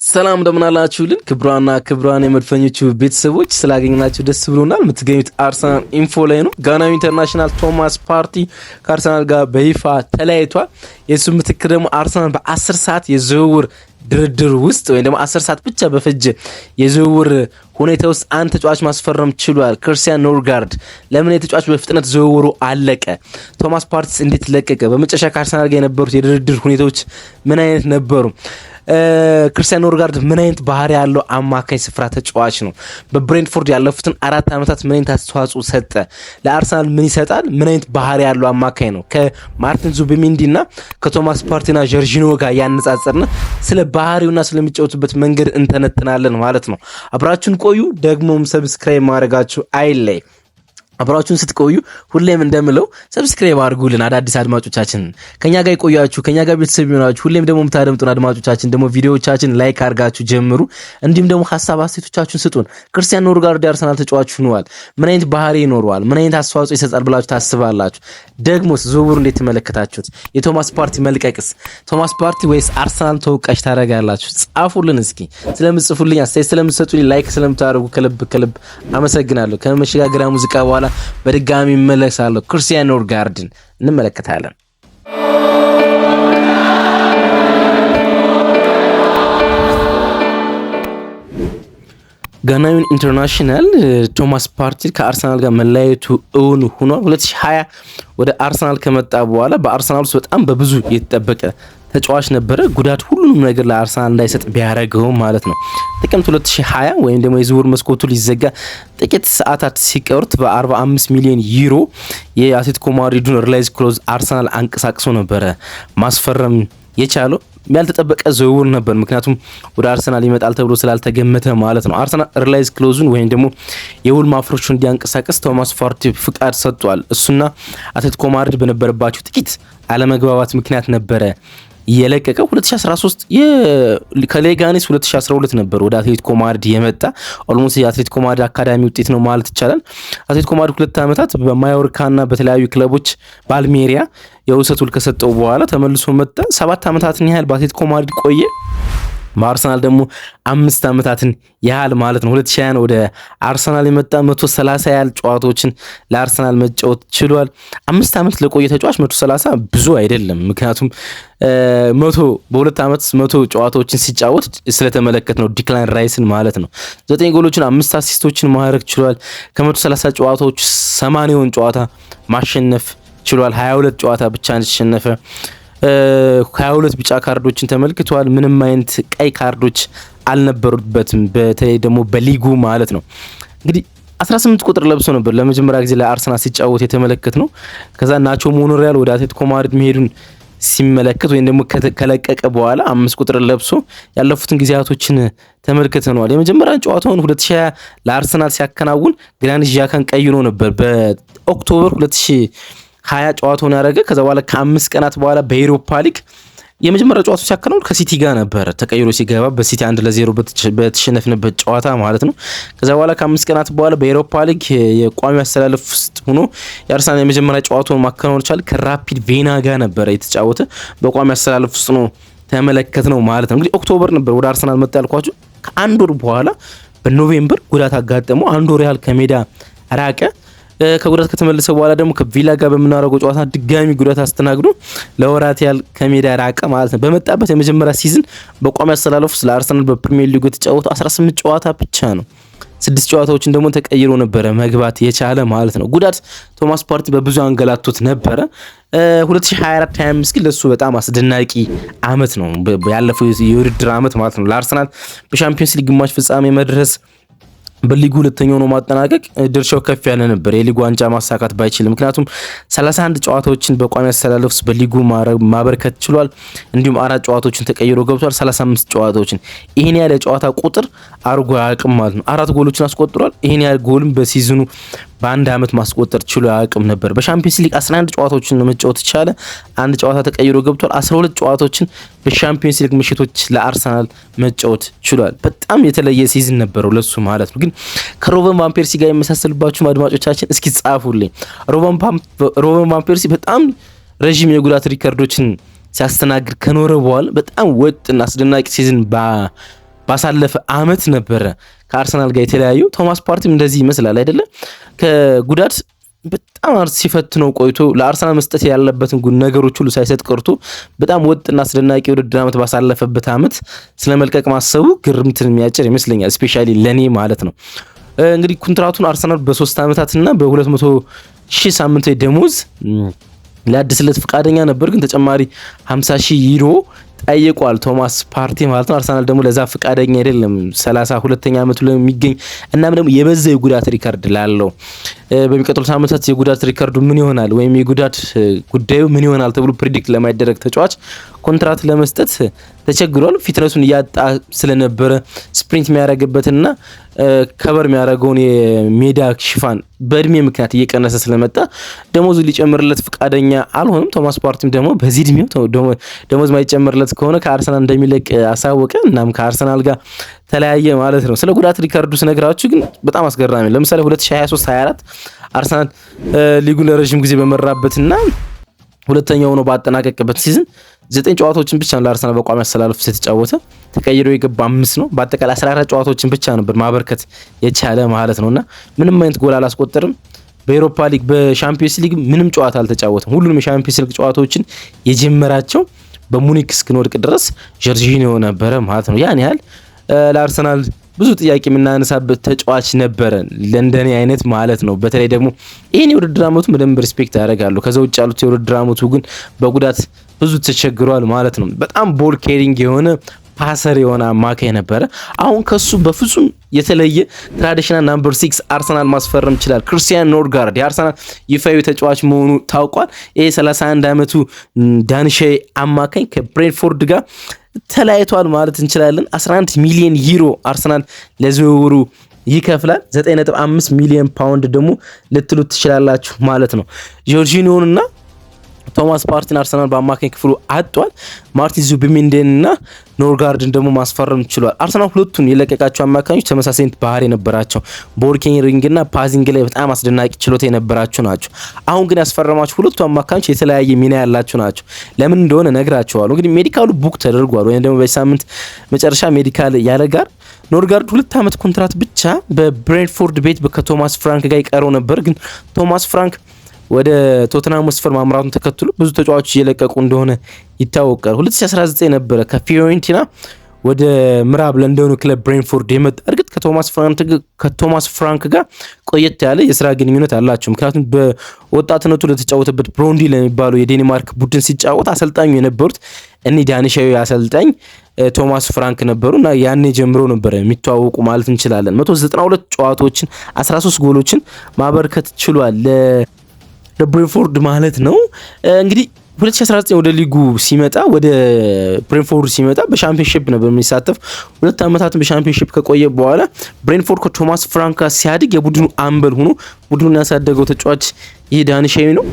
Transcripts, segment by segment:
ሰላም እንደምን አላችሁልን? ክብሯና የመድፈኞቹ ቤተሰቦች ስላገኘናችሁ ደስ ብሎናል። የምትገኙት አርሰናል ኢንፎ ላይ ነው። ጋናዊ ኢንተርናሽናል ቶማስ ፓርቲ ከአርሰናል ጋር በይፋ ተለያይቷል። የሱ ምትክ ደግሞ አርሰናል በ10 ሰዓት የዝውውር ድርድር ውስጥ ወይም ደግሞ 10 ሰዓት ብቻ በፈጀ የዝውውር ሁኔታ ውስጥ አንድ ተጫዋች ማስፈረም ችሏል። ክርስቲያን ኖርጋርድ። ለምን የተጫዋች በፍጥነት ዝውውሩ አለቀ? ቶማስ ፓርቲ እንዴት ለቀቀ? በመጨረሻ ከአርሰናል ጋር የነበሩት የድርድር ሁኔታዎች ምን አይነት ነበሩ? ክርስቲያን ኖርጋርድ ምን አይነት ባህሪ ያለው አማካኝ ስፍራ ተጫዋች ነው? በብሬንትፎርድ ያለፉትን 4 ዓመታት ምን አይነት አስተዋጽኦ ሰጠ? ለአርሰናል ምን ይሰጣል? ምን አይነት ባህሪ ያለው አማካኝ ነው? ከማርቲን ዙቢሜንዲና ከቶማስ ፓርቲና ጆርጂኖ ጋር ያነጻጸርና ስለ ባህሪውና ስለሚጫወቱበት መንገድ እንተነትናለን ማለት ነው። አብራችሁን ቆዩ። ደግሞም ሰብስክራይብ ማድረጋችሁ አይለይ። አብራችሁን ስትቆዩ ሁሌም እንደምለው ሰብስክራይብ አድርጉልን። አዳዲስ አድማጮቻችን ከኛ ጋር ይቆያችሁ፣ ከኛ ጋር ቤተሰብ ይሆናችሁ። ሁሌም ደግሞ የምታደምጡን አድማጮቻችን ደግሞ ቪዲዮዎቻችን ላይክ አድርጋችሁ ጀምሩ። እንዲሁም ደግሞ ሐሳብ አስተያየቶቻችሁን ስጡን። ክርስቲያን ኖርጋርድ አርሰናል ተጫዋች ሆኗል። ምን አይነት ባህሪ ይኖረዋል? ምን አይነት አስተዋጽኦ ይሰጣል ብላችሁ ታስባላችሁ? ደግሞስ ዝውውሩ እንዴት ተመለከታችሁት? የቶማስ ፓርቲ መልቀቅስ ቶማስ ፓርቲ ወይስ አርሰናል ተወቃሽ ታደርጋላችሁ? ጻፉልን እስኪ። ስለምጽፉልኝ አስተያየት ስለምትሰጡልኝ ላይክ ስለምታደርጉ ከልብ አመሰግናለሁ። ከመሸጋገሪያ ሙዚቃ በኋላ በድጋሚ መለሳለሁ። ክርስቲያን ኖርጋርድን እንመለከታለን። ጋናዊን ኢንተርናሽናል ቶማስ ፓርቲ ከአርሰናል ጋር መለያየቱ እውን ሆኗል። 2020 ወደ አርሰናል ከመጣ በኋላ በአርሰናል ውስጥ በጣም በብዙ የተጠበቀ ተጫዋች ነበረ። ጉዳት ሁሉንም ነገር ለአርሰናል እንዳይሰጥ ቢያደርገው ማለት ነው። ጥቅምት 2020 ወይም ደግሞ የዝውውር መስኮቱ ሊዘጋ ጥቂት ሰዓታት ሲቀሩት በ45 ሚሊዮን ዩሮ የአትሌቲኮ ማድሪዱን ሪላይዝ ክሎዝ አርሰናል አንቀሳቅሶ ነበረ ማስፈረም የቻለው። ያልተጠበቀ ዝውውር ነበር፣ ምክንያቱም ወደ አርሰናል ይመጣል ተብሎ ስላልተገመተ ማለት ነው። አርሰናል ሪላይዝ ክሎዙን ወይም ደግሞ የውል ማፍረሻውን እንዲያንቀሳቀስ ቶማስ ፓርቲ ፍቃድ ሰጥቷል። እሱና አትሌቲኮ ማድሪድ በነበረባቸው ጥቂት አለመግባባት ምክንያት ነበረ የለቀቀው። 2013 ከሌጋኔስ 2012 ነበር ወደ አትሌቲኮ ማድሪድ የመጣ። ኦልሞስት የአትሌቲኮ ማድሪድ አካዳሚ ውጤት ነው ማለት ይቻላል። አትሌቲኮ ማድሪድ 2 ዓመታት በማዮርካና በተለያዩ ክለቦች በአልሜሪያ የውሰት ውል ከሰጠው በኋላ ተመልሶ መጣ። 7 ዓመታትን ያህል በአትሌቲኮ ማድሪድ ቆየ። በአርሰናል ደግሞ 5 ዓመታትን ያህል ማለት ነው። 2020 ወደ አርሰናል የመጣ 130 ያህል ጨዋታዎችን ለአርሰናል መጫወት ችሏል። 5 ዓመት ለቆየ ተጫዋች 130 ብዙ አይደለም። ምክንያቱም በ2 ዓመት 100 ጨዋታዎችን ሲጫወት ስለተመለከት ነው ዲክላን ራይስን ማለት ነው። 9 ጎሎችን 5 አሲስቶችን ማድረግ ችሏል። ከ130 ጨዋታዎች 80ውን ጨዋታ ማሸነፍ ችሏል። 22 ጨዋታ ብቻ ተሸነፈ። 22 ቢጫ ካርዶችን ተመልክቷል። ምንም አይነት ቀይ ካርዶች አልነበሩበትም፣ በተለይ ደግሞ በሊጉ ማለት ነው። እንግዲህ 18 ቁጥር ለብሶ ነበር ለመጀመሪያ ጊዜ ለአርሰናል ሲጫወት የተመለከት ነው። ከዛ ናቾ ሞኖሪያል ወደ አትሌቲኮ ማድሪድ መሄዱን ሲመለከት ወይም ደግሞ ከለቀቀ በኋላ 5 ቁጥር ለብሶ ያለፉትን ጊዜያቶችን ተመልክተናል። የመጀመሪያ ጨዋታውን 2020 ለአርሰናል ሲያከናውን ግራኒት ዣካን ቀይሮ ነበር በኦክቶበር 2020 ጨዋታውን ያደረገ። ከዛ በኋላ ከ5 ቀናት በኋላ በኤሮፓ ሊግ የመጀመሪያ ጨዋታው ሲያከናውን ከሲቲ ጋር ነበር ተቀይሮ ሲገባ በሲቲ 1-0 በተሸነፍንበት ጨዋታ ማለት ነው። ከዛ በኋላ ከ5 ቀናት በኋላ በኤሮፓ ሊግ የቋሚ አስተላለፍ ውስጥ ሆኖ የአርሰናል የመጀመሪያ ጨዋታውን ማከናወን ቻለ። ከራፒድ ቬና ጋር ነበር የተጫወተ። በቋሚ አስተላለፍ ውስጥ ነው ተመለከት ነው ማለት ነው። እንግዲህ ኦክቶበር ነበር ወደ አርሰናል መጣ ያልኳችሁ። ከአንድ ወር በኋላ በኖቬምበር ጉዳት አጋጠመው። አንድ ወር ያህል ከሜዳ ራቀ። ከጉዳት ከተመለሰ በኋላ ደግሞ ከቪላ ጋር በምናደርገው ጨዋታ ድጋሚ ጉዳት አስተናግዶ ለወራት ያህል ከሜዳ ራቀ ማለት ነው። በመጣበት የመጀመሪያ ሲዝን በቋሚ አስተላለፍ ውስጥ ለአርሰናል በፕሪሚየር ሊግ የተጫወተው 18 ጨዋታ ብቻ ነው። 6 ጨዋታዎችን ደግሞ ተቀይሮ ነበረ መግባት የቻለ ማለት ነው። ጉዳት ቶማስ ፓርቲ በብዙ አንገላቶት ነበረ። 2024-25 ግን ለሱ በጣም አስደናቂ አመት ነው፣ ያለፈው የውድድር አመት ማለት ነው። ለአርሰናል በሻምፒዮንስ ሊግ ግማሽ ፍጻሜ መድረስ፣ በሊጉ ሁለተኛው ነው ማጠናቀቅ ድርሻው ከፍ ያለ ነበር። የሊጉ ዋንጫ ማሳካት ባይችልም ምክንያቱም 31 ጨዋታዎችን በቋሚ አስተላለፍ ውስጥ በሊጉ ማበርከት ችሏል። እንዲሁም 4 ጨዋታዎችን ተቀይሮ ገብቷል። 35 ጨዋታዎችን ይሄን ያለ ጨዋታ ቁጥር አርጎ አያውቅም ማለት ነው። 4 ጎሎችን አስቆጥሯል። ይሄን ያለ ጎልም በሲዝኑ በአንድ አመት ማስቆጠር ችሎ አያውቅም ነበር። በሻምፒዮንስ ሊግ 11 ጨዋታዎችን መጫወት ይቻለ፣ 1 ጨዋታ ተቀይሮ ገብቷል። 12 ጨዋታዎችን በሻምፒዮንስ ሊግ ምሽቶች ለአርሰናል መጫወት ችሏል። በጣም የተለየ ሲዝን ነበረው ለሱ ማለት ነው። ግን ከሮበን ቫን ፐርሲ ጋር የመሳሰልባችሁ አድማጮቻችን እስኪ ጻፉልኝ። ሮበን ቫን ፐርሲ በጣም ረጅም የጉዳት ሪከርዶችን ሲያስተናግድ ከኖረ በኋላ በጣም ወጥና አስደናቂ ሲዝን ባሳለፈ አመት ነበረ ከአርሰናል ጋር የተለያዩ። ቶማስ ፓርቲም እንደዚህ ይመስላል አይደለ? ከጉዳት በጣም ሲፈትነው ቆይቶ ለአርሰናል መስጠት ያለበትን ነገሮች ሁሉ ሳይሰጥ ቀርቶ በጣም ወጥና አስደናቂ የውድድር አመት ባሳለፈበት አመት ስለመልቀቅ ማሰቡ ግርምትን የሚያጭር ይመስለኛል። ስፔሻሊ ለኔ ማለት ነው። እንግዲህ ኮንትራቱን አርሰናል በ3 አመታትና በ200,000 ሳምንታዊ ደሞዝ ሊያድስለት ፈቃደኛ ነበር፣ ግን ተጨማሪ 50,000 ዩሮ ጠይቋል ቶማስ ፓርቲ ማለት ነው። አርሰናል ደግሞ ለዛ ፈቃደኛ አይደለም። 32ኛ አመቱ ላይ የሚገኝ እናም ደግሞ የበዛ የጉዳት ሪካርድ ላለው በሚቀጥሉት አመታት የጉዳት ሪካርዱ ምን ይሆናል ወይም የጉዳት ጉዳዩ ምን ይሆናል ተብሎ ፕሪዲክት ለማይደረግ ተጫዋች ኮንትራት ለመስጠት ተቸግሯል። ፊትነሱን እያጣ ስለነበረ ስፕሪንት የሚያደርግበትና ከበር የሚያደርገውን የሜዳ ሽፋን በእድሜ ምክንያት እየቀነሰ ስለመጣ ደሞዙ ሊጨምርለት ፈቃደኛ አልሆነም። ቶማስ ፓርቲም ደግሞ በዚህ እድሜው ደሞዝ ማይጨምርለት ከሆነ ከአርሰናል እንደሚለቅ አሳወቀ። እናም ከአርሰናል ጋር ተለያየ ማለት ነው። ስለ ጉዳት ሪካርዱ ስነግራችሁ ግን በጣም አስገራሚ። ለምሳሌ 2023-24 አርሰናል ሊጉን ለረጅም ጊዜ በመራበትና ሁለተኛው ነው ባጠናቀቀበት ሲዝን 9 ጨዋታዎችን ብቻ ነው ለአርሰናል በቋሚ አሰላለፍ የተጫወተ። ተቀይሮ የገባ 5 ነው። በአጠቃላይ 14 ጨዋታዎችን ብቻ ነበር ማበርከት የቻለ ማለት ነውና ምንም አይነት ጎል አላስቆጠርም። በኤሮፓ ሊግ በሻምፒዮንስ ሊግ ምንም ጨዋታ አልተጫወተም። ሁሉንም የሻምፒዮንስ ሊግ ጨዋታዎችን የጀመራቸው በሙኒክ እስክንወድቅ ድረስ ጆርጂኒዮ ነበረ ማለት ነው። ያን ያህል ለአርሰናል ብዙ ጥያቄ የምናነሳበት ተጫዋች ነበረ፣ ለንደኔ አይነት ማለት ነው። በተለይ ደግሞ ይህን የውድድር አመቱ በደንብ ሪስፔክት ያደርጋሉ። ከዛ ውጭ ያሉት የውድድር አመቱ ግን በጉዳት ብዙ ተቸግሯል ማለት ነው። በጣም ቦል ኬሪንግ የሆነ ፓሰር የሆነ አማካይ ነበረ። አሁን ከሱ በፍጹም የተለየ ትራዲሽናል ናምበር 6 አርሰናል ማስፈረም ይችላል። ክርስቲያን ኖርጋርድ የአርሰናል ይፋዊ ተጫዋች መሆኑ ታውቋል። ይሄ 31 አመቱ ዳንሻዊ አማካኝ ከብሬንትፎርድ ጋር ተለያይቷል ማለት እንችላለን። 11 ሚሊዮን ዩሮ አርሰናል ለዝውውሩ ይከፍላል። 9.5 ሚሊዮን ፓውንድ ደግሞ ልትሉት ትችላላችሁ ማለት ነው። ጆርጂኒዮንና ቶማስ ፓርቲን አርሰናል በአማካኝ ክፍሉ አጥቷል። ማርቲን ዙቢሜንዲንና ኖርጋርድን ደግሞ ማስፈረም ችሏል። አርሰናል ሁለቱን የለቀቃቸው አማካኞች ተመሳሳይ ባህሪ የነበራቸው ቦል ኬሪንግና ፓሲንግ ላይ በጣም አስደናቂ ችሎታ የነበራቸው ናቸው። አሁን ግን ያስፈረማቸው ሁለቱ አማካኞች የተለያየ ሚና ያላቸው ናቸው። ለምን እንደሆነ ነግራቸዋለሁ። እንግዲህ ሜዲካሉ ቡክ ተደርጓል፣ ወይም ደግሞ በሳምንት መጨረሻ ሜዲካል ያለ ጋር ኖርጋርድ 2 አመት ኮንትራት ብቻ በብሬንትፎርድ ቤት ከቶማስ ፍራንክ ጋር ይቀረው ነበር። ግን ቶማስ ፍራንክ ወደ ቶተንሃም መስፈር ማምራቱን ተከትሎ ብዙ ተጫዋቾች እየለቀቁ እንደሆነ ይታወቃል። 2019 ነበረ ከፊዮሬንቲና ወደ ምዕራብ ለንደኑ ክለብ ብሬንትፎርድ የመጣ። እርግጥ ከቶማስ ፍራንክ ጋር ቆየት ያለ የስራ ግንኙነት አላቸው። ምክንያቱም በወጣትነቱ ለተጫወተበት ብሮንዲ ለሚባለው የዴንማርክ ቡድን ሲጫወት አሰልጣኙ የነበሩት እኒህ ዳንሻዊ አሰልጣኝ ቶማስ ፍራንክ ነበሩና ያኔ ጀምሮ ነበር የሚተዋወቁ ማለት እንችላለን። 192 ጨዋታዎችን 13 ጎሎችን ማበርከት ችሏል ለብሬንትፎርድ ማለት ነው። እንግዲህ 2019 ወደ ሊጉ ሲመጣ ወደ ብሬንትፎርድ ሲመጣ በሻምፒዮንሺፕ ነበር የሚሳተፍ። 2 አመታትን በሻምፒዮንሺፕ ከቆየ በኋላ ብሬንትፎርድ ከቶማስ ፍራንክ ሲያድግ የቡድኑ አምበል ሆኖ ቡድኑን ያሳደገው ተጫዋች ይህ ዳንሻዊ ነው።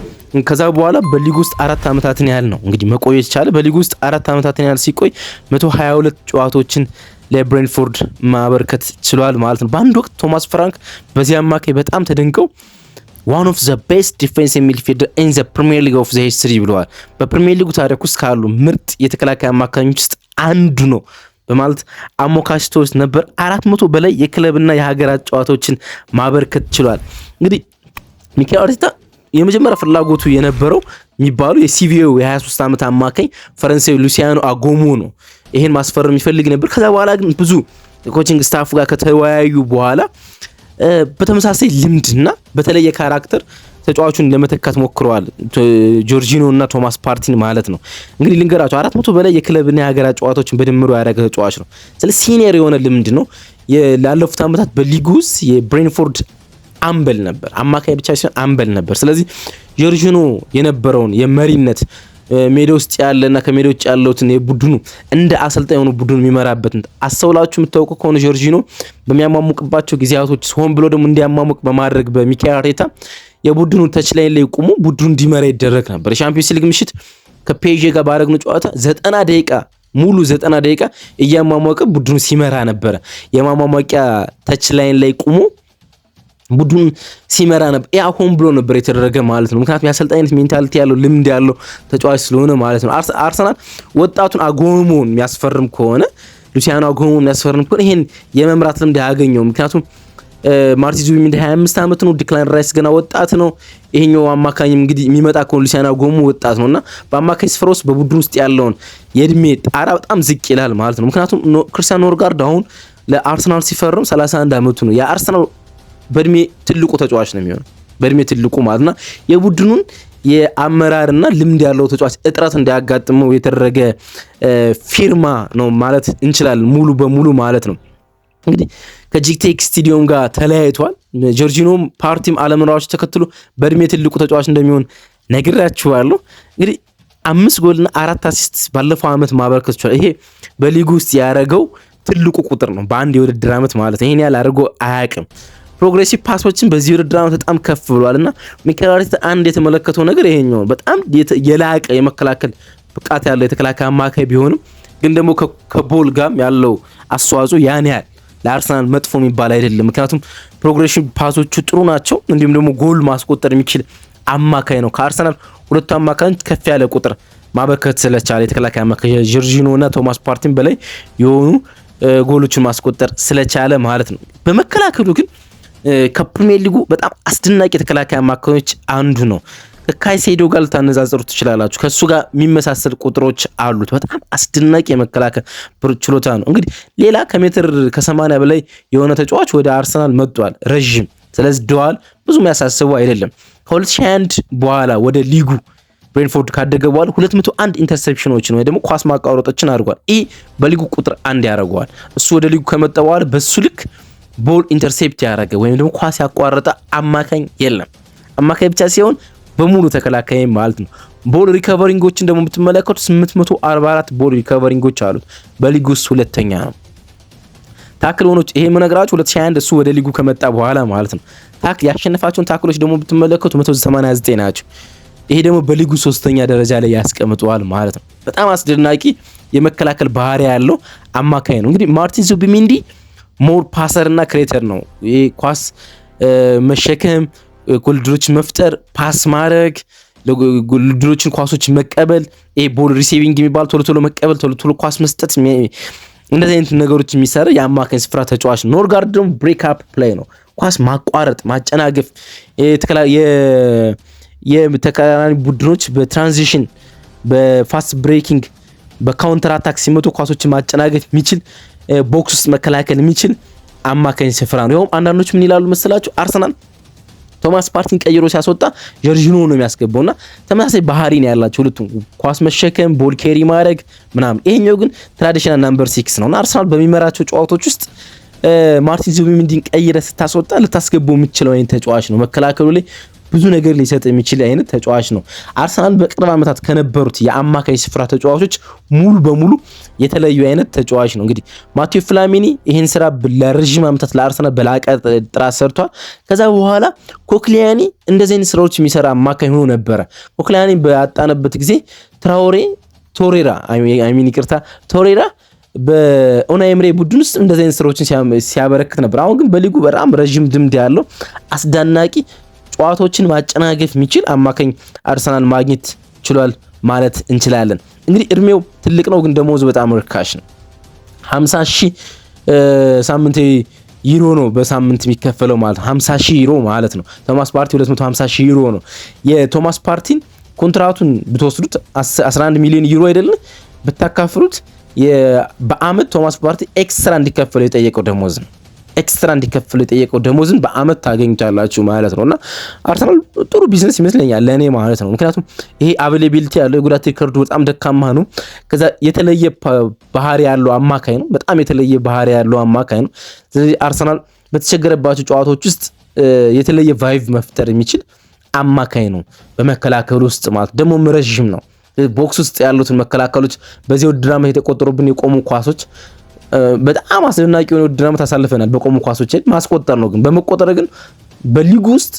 ከዛ በኋላ በሊጉ ውስጥ 4 አመታትን ያህል ነው እንግዲህ መቆየት ቻለ። በሊጉ ውስጥ 4 አመታትን ያህል ሲቆይ 122 ጨዋታዎችን ለብሬንትፎርድ ማበርከት ችሏል ማለት ነው። በአንድ ወቅት ቶማስ ፍራንክ በዚህ አማካይ በጣም ተደንቀው one of the best defensive midfielder in the Premier League of the history ብለዋል። በፕሪሚየር ሊጉ ታሪክ ውስጥ ካሉ ምርጥ የተከላካይ አማካኞች ውስጥ አንዱ ነው በማለት አሞካሽቶስ ነበር። 400 በላይ የክለብና የሀገራት ጨዋታዎችን ማበርከት ችሏል። እንግዲህ ሚኬል አርቴታ የመጀመሪያ ፍላጎቱ የነበረው የሚባሉ የሲቪው የ23 ዓመት አማካኝ ፈረንሳዊ ሉሲያኖ አጎሞ ነው። ይሄን ማስፈረም የሚፈልግ ነበር። ከዛ በኋላ ግን ብዙ ኮቺንግ ስታፍ ጋር ከተወያዩ በኋላ በተመሳሳይ ልምድና በተለየ ካራክተር ተጫዋቹን ለመተካት ሞክረዋል። ጆርጂኒዮ እና ቶማስ ፓርቲን ማለት ነው። እንግዲህ ልንገራቸው 400 በላይ የክለብና የሀገራት ጨዋታዎችን በድምሩ ያደረገ ተጫዋች ነው። ስለዚህ ሲኒየር የሆነ ልምድ ነው። ላለፉት ዓመታት በሊጉ ውስጥ የብሬንትፎርድ አምበል ነበር። አማካይ ብቻ ሳይሆን አምበል ነበር። ስለዚህ ጆርጂኒዮ የነበረውን የመሪነት ሜዳ ውስጥ ያለና ከሜዳ ውጭ ያለውትን የቡድኑ እንደ አሰልጣኝ ሆኖ ቡድኑ የሚመራበትን አስተውላችሁ የምታውቁ ከሆነ ጆርጂኒዮ በሚያማሙቅባቸው ጊዜያቶች ሆን ብሎ ደግሞ እንዲያማሙቅ በማድረግ በሚኬል አርቴታ የቡድኑ ተች ላይን ላይ ቆሞ ቡድኑ እንዲመራ ይደረግ ነበር። የሻምፒዮንስ ሊግ ምሽት ከፔዤ ጋር ባደረግነው ጨዋታ 90 ደቂቃ ሙሉ 90 ደቂቃ እያማሟቀ ቡድኑ ሲመራ ነበረ። የማማሟቂያ ተች ላይን ላይ ቆሞ ቡድኑ ሲመራ ነበር። ያ ሆን ብሎ ነበር የተደረገ ማለት ነው። ምክንያቱም የአሰልጣኝነት ሜንታሊቲ ያለው ልምድ ያለው ተጫዋች ስለሆነ ማለት ነው። አርሰናል ወጣቱን አጎሞን የሚያስፈርም ከሆነ ሉሲያኖ ጎሞ የሚያስፈርም ከሆነ ይሄን የመምራት ልምድ ያገኘው። ምክንያቱም ማርቲን ዙቢሜንዲ 25 ዓመት ነው፣ ዲክላን ራይስ ገና ወጣት ነው። ይሄኛው አማካኝም እንግዲህ የሚመጣ ከሆነ ሉሲያኖ ጎሞ ወጣት ነውና በአማካኝ ስፍራ ውስጥ በቡድን ውስጥ ያለውን የእድሜ ጣራ በጣም ዝቅ ይላል ማለት ነው። ምክንያቱም ክርስቲያን ኖርጋርድ አሁን ለአርሰናል ሲፈርም 31 ዓመቱ ነው። የአርሰናል በእድሜ ትልቁ ተጫዋች ነው የሚሆነው፣ በእድሜ ትልቁ ማለትና የቡድኑን የአመራርና ልምድ ያለው ተጫዋች እጥረት እንዳያጋጥመው የተደረገ ፊርማ ነው ማለት እንችላለን፣ ሙሉ በሙሉ ማለት ነው። እንግዲህ ከጂቴክ ስቴዲየም ጋር ተለያይቷል። ጆርጂኖም ፓርቲም አለመኖራዎች ተከትሎ በእድሜ ትልቁ ተጫዋች እንደሚሆን ነግራችኋለሁ። እንግዲህ 5 ጎልና 4 አሲስት ባለፈው ዓመት ማበርከት ይችላል። ይሄ በሊጉ ውስጥ ያደረገው ትልቁ ቁጥር ነው በአንድ የውድድር ዓመት ማለት ነው። ይሄን ያህል አድርጎ አያውቅም። ፕሮግሬሲቭ ፓሶችን በዚህ ውድድር ዓመት በጣም ከፍ ብሏልና ሚኬል አርቴታ አንድ የተመለከተው ነገር ይሄኛው በጣም የላቀ የመከላከል ብቃት ያለው የተከላካይ አማካይ ቢሆንም ግን ደግሞ ከቦል ጋር ያለው አስተዋጽኦ ያን ያህል ለአርሰናል መጥፎ የሚባል አይደለም። ምክንያቱም ፕሮግሬሲቭ ፓሶቹ ጥሩ ናቸው፣ እንዲሁም ደግሞ ጎል ማስቆጠር የሚችል አማካይ ነው። ከአርሰናል ሁለቱ አማካዮች ከፍ ያለ ቁጥር ማበርከት ስለቻለ የተከላካይ አማካይ ጆርጂኖ እና ቶማስ ፓርቲን በላይ የሆኑ ጎሎችን ማስቆጠር ስለቻለ ማለት ነው። በመከላከሉ ግን ከፕሪሚየር ሊጉ በጣም አስደናቂ የተከላካይ አማካዮች አንዱ ነው። ከካይሴዶ ጋር ልታነጻጽሩ ትችላላችሁ። ከሱ ጋር የሚመሳሰል ቁጥሮች አሉት። በጣም አስደናቂ የመከላከል ችሎታ ነው። እንግዲህ ሌላ ከሜትር ከ80 በላይ የሆነ ተጫዋች ወደ አርሰናል መጥቷል፣ ረዥም። ስለዚህ ደዋል ብዙ የሚያሳስቡ አይደለም። ከ2021 በኋላ ወደ ሊጉ ብሬንፎርድ ካደገ በኋላ 201 ኢንተርሴፕሽኖችን ወይ ደግሞ ኳስ ማቋረጦችን አድርጓል። ይህ በሊጉ ቁጥር 1 ያደርገዋል። እሱ ወደ ሊጉ ከመጣ በኋላ በሱ ልክ ቦል ኢንተርሴፕት ያደረገ ወይም ደግሞ ኳስ ያቋረጠ አማካኝ የለም። አማካኝ ብቻ ሲሆን በሙሉ ተከላካይ ማለት ነው። ቦል ሪከቨሪንጎችን ደግሞ ብትመለከቱ 844 ቦል ሪከቨሪንጎች አሉት። በሊጉ ውስጥ ሁለተኛ ነው። ታክል ሆኖች ይሄ መነግራችሁ 2021 እሱ ወደ ሊጉ ከመጣ በኋላ ማለት ነው። ታክል ያሸነፋቸውን ታክሎች ደግሞ ብትመለከቱ 189 ናቸው። ይሄ ደግሞ በሊጉ 3ኛ ደረጃ ላይ ያስቀምጠዋል ማለት ነው። በጣም አስደናቂ የመከላከል ባህሪ ያለው አማካይ ነው። እንግዲህ ማርቲን ዙቢሜንዲ ሞር ፓሰር እና ክሬተር ነው። ይሄ ኳስ መሸከም፣ ጎልድሮችን መፍጠር፣ ፓስ ማድረግ፣ ጎልድሮችን ኳሶችን መቀበል፣ ይሄ ቦል ሪሲቪንግ የሚባል ቶሎ መቀበል፣ ቶሎ ኳስ መስጠት፣ እንደዚህ አይነት ነገሮች የሚሰራ የአማካኝ ስፍራ ተጫዋች ነው። ኖርጋርድ ደግሞ ብሬክ አፕ ፕሌይ ነው። ኳስ ማቋረጥ፣ ማጨናገፍ፣ የተቃራኒ ቡድኖች በትራንዚሽን በፋስት ብሬኪንግ በካውንተር አታክ ሲመጡ ኳሶችን ማጨናገፍ የሚችል ቦክስ ውስጥ መከላከል የሚችል አማካኝ ስፍራ ነው። ይኸውም አንዳንዶች ምን ይላሉ መሰላችሁ? አርሰናል ቶማስ ፓርቲን ቀይሮ ሲያስወጣ ጆርጂኖ ነው የሚያስገባውና ተመሳሳይ ባህሪ ነው ያላቸው ሁለቱም፣ ኳስ መሸከም፣ ቦል ኬሪ ማድረግ ምናምን። ይሄኛው ግን ትራዲሽናል ናምበር 6 ነውና አርሰናል በሚመራቸው ጨዋታዎች ውስጥ ማርቲን ዙቢሜንዲን ቀይረ ስታስወጣ ልታስገባው የምትችለው አይነት ተጫዋች ነው። መከላከሉ ላይ ብዙ ነገር ሊሰጥ የሚችል አይነት ተጫዋች ነው። አርሰናል በቅርብ ዓመታት ከነበሩት የአማካኝ ስፍራ ተጫዋቾች ሙሉ በሙሉ የተለዩ አይነት ተጫዋች ነው። እንግዲህ ማቴዎ ፍላሚኒ ይህን ስራ ለረዥም ዓመታት ለአርሰናል በላቀ ጥራት ሰርቷል። ከዛ በኋላ ኮክሊያኒ እንደዚህ አይነት ስራዎች የሚሰራ አማካኝ ሆኖ ነበረ። ኮክሊያኒ በአጣነበት ጊዜ ቶሬራ በኡናይ ኤምሬ ቡድን ውስጥ እንደዚህ አይነት ስራዎችን ሲያበረክት ነበር። አሁን ግን በሊጉ በጣም ረዥም ልምድ ያለው አስደናቂ ጨዋታዎችን ማጨናገፍ የሚችል አማካኝ አርሰናል ማግኘት ችሏል ማለት እንችላለን። እንግዲህ እድሜው ትልቅ ነው፣ ግን ደሞዙ በጣም ርካሽ ነው። 50,000 ሳምንት ዩሮ ነው በሳምንት የሚከፈለው ማለት ነው። 50,000 ዩሮ ማለት ነው። ቶማስ ፓርቲ 250,000 ዩሮ ነው። የቶማስ ፓርቲን ኮንትራቱን ብትወስዱት 11 ሚሊዮን ዩሮ አይደለም ብታካፍሉት በአመት ቶማስ ፓርቲ ኤክስትራ እንዲከፈለው የጠየቀው ደሞዝ ነው። ኤክስትራ እንዲከፈል የጠየቀው ደሞዝን በአመት ታገኙታላችሁ ማለት ነውና አርሰናል ጥሩ ቢዝነስ ይመስለኛል ለኔ ማለት ነው። ምክንያቱም ይሄ አቬሌቢሊቲ ያለው የጉዳት ሪከርዱ በጣም ደካማ ነው። ከዛ የተለየ ባህሪ ያለው አማካይ ነው። በጣም የተለየ ባህሪ ያለው አማካይ ነው። ስለዚህ አርሰናል በተቸገረባቸው ጨዋታዎች ውስጥ የተለየ ቫይቭ መፍጠር የሚችል አማካይ ነው። በመከላከል ውስጥ ማለት ደግሞ ረዥም ነው። ቦክስ ውስጥ ያሉትን መከላከሎች በዚህ ውድድር ዓመት የተቆጠሩብን የቆሙ ኳሶች በጣም አስደናቂ የሆነ ውድድር ዓመት አሳልፈናል። በቆሙ ኳሶች ማስቆጠር ነው። ግን በመቆጠር ግን በሊጉ ውስጥ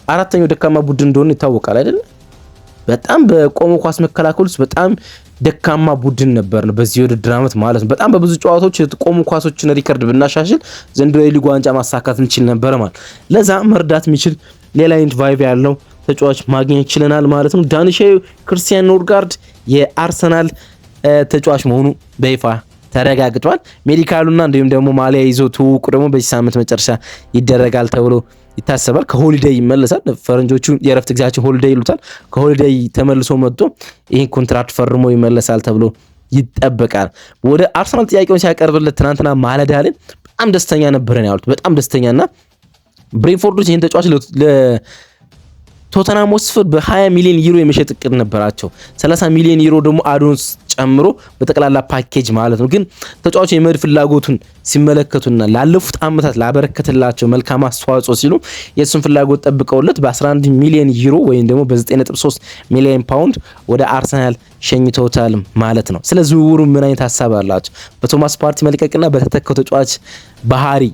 አራተኛው ደካማ ቡድን እንደሆነ ይታወቃል አይደል? በጣም በቆሙ ኳስ መከላከል ውስጥ በጣም ደካማ ቡድን ነበር በዚህ ውድድር ዓመት ማለት ነው። በጣም በብዙ ጨዋታዎች የተቆሙ ኳሶችን ሪከርድ ብናሻሽል ዘንድሮ የሊጉ ዋንጫ ማሳካት እንችል ነበር ማለት። ለዛ መርዳት የሚችል ሌላ አይነት ቫይብ ያለው ተጫዋች ማግኘት ይችላል ማለት ነው። ዳኒሽ ክርስቲያን ኖርጋርድ የአርሰናል ተጫዋች መሆኑ በይፋ ተረጋግጧል። ሜዲካሉና እንዲሁም ደግሞ ማሊያ ይዞ ትውውቁ ደግሞ በዚህ ሳምንት መጨረሻ ይደረጋል ተብሎ ይታሰባል። ከሆሊዴይ ይመለሳል። ፈረንጆቹ የረፍት ጊዜያቸው ሆሊዴይ ይሉታል። ከሆሊዴይ ተመልሶ መጥቶ ይህን ኮንትራክት ፈርሞ ይመለሳል ተብሎ ይጠበቃል። ወደ አርሰናል ጥያቄውን ሲያቀርብለት ትናንትና ማለዳ ላይ በጣም ደስተኛ ነበረን ያሉት በጣም ደስተኛና ብሬንፎርዶች ይህን ተጫዋች ቶተንሃም ሆትስፐር በ20 ሚሊዮን ዩሮ የመሸጥ እቅድ ነበራቸው። 30 ሚሊዮን ዩሮ ደግሞ አዶንስ ጨምሮ በጠቅላላ ፓኬጅ ማለት ነው። ግን ተጫዋቹ የመድ ፍላጎቱን ሲመለከቱና ላለፉት ዓመታት ላበረከተላቸው መልካም አስተዋጽኦ ሲሉ የእሱን ፍላጎት ጠብቀውለት በ11 ሚሊዮን ዩሮ ወይም ደግሞ በ9.3 ሚሊዮን ፓውንድ ወደ አርሰናል ሸኝተውታል ማለት ነው። ስለ ዝውውሩ ምን አይነት ሀሳብ አላቸው? በቶማስ ፓርቲ መልቀቅና በተተካው ተጫዋች ባህሪ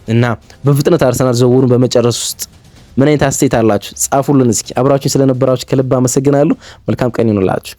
እና በፍጥነት አርሰናል ዝውውሩን በመጨረስ ውስጥ ምን አይነት አስተያየት አላችሁ? ጻፉልን እስኪ። አብራችሁን ስለነበራችሁ ከልብ አመሰግናለሁ። መልካም ቀን ይሁንላችሁ።